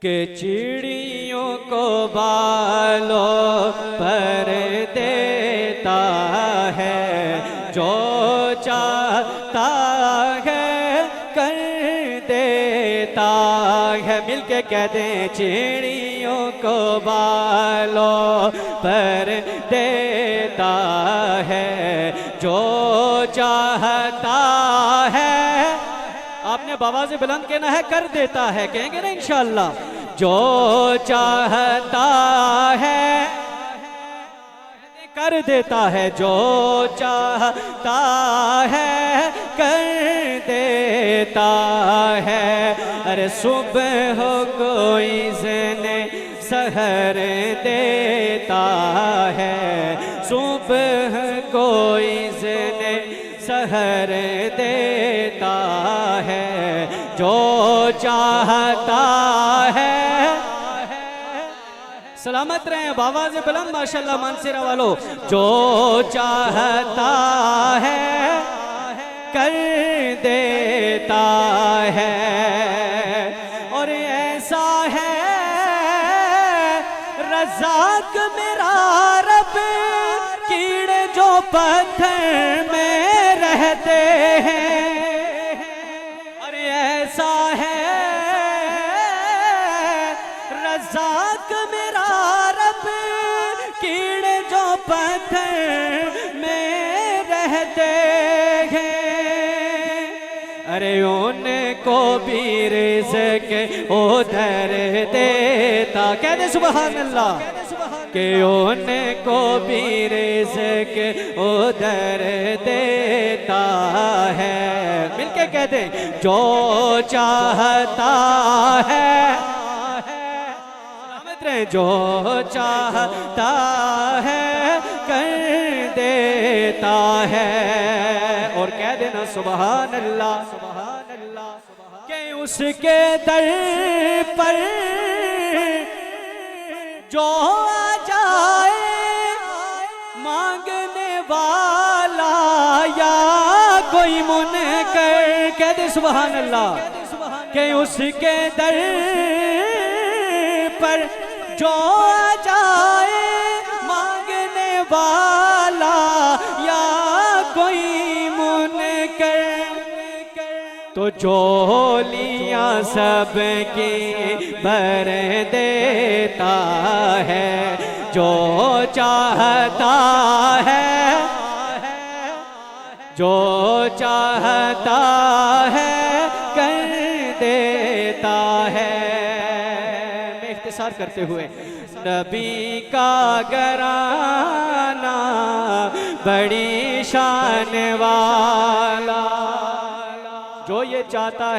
कि चिड़ियों को बालों पर देता है, जो चाहता है कर देता है। मिलके कह दें, चिड़ियों को बालों पर देता है, जो चाहता है। आपने बाबा से बुलंद कहना है, कर देता है, कहेंगे ना इंशाअल्लाह। जो चाहता है कर देता है, जो चाहता है कर देता है। अरे सुबह हो कोई ज़ने सहर देता है, सुबह कोई ज़ने सहर देता है, जो चाहता है। सलामत रहें, बाबा से बुलंद माशाल्लाह मानसिरा वालों। जो चाहता है कर देता है, और ऐसा है रज़ाक मेरा रब, कीड़े जो पत्थर में रहते हैं। और ऐसा है रज़ाक मेरा रब, कीड़े जो पत्थर में रहते हैं। अरे उनको भी रिज़्क़ उधर देता, कह दे सुभान अल्लाह। कि उनको भी रिज़्क़ उधर देता है। मिलके कह दे, जो चाहता है, जो चाहता है कर देता है। और कह देना सुभान अल्लाह, सुभान अल्लाह। कि उसके दर पर जो आ जाए मांगने वाला या कोई मुनकर, कह दे सुभान अल्लाह। कि उसके दर पर जो आ जाए मांगने वाला या कोई मुनकर, तो झोलियां सबकी भर देता है, जो चाहता है, जो चाहता है कर देता है। इख्तिसार करते हुए, नबी का घराना बड़ी शान वाला, जो ये चाहता है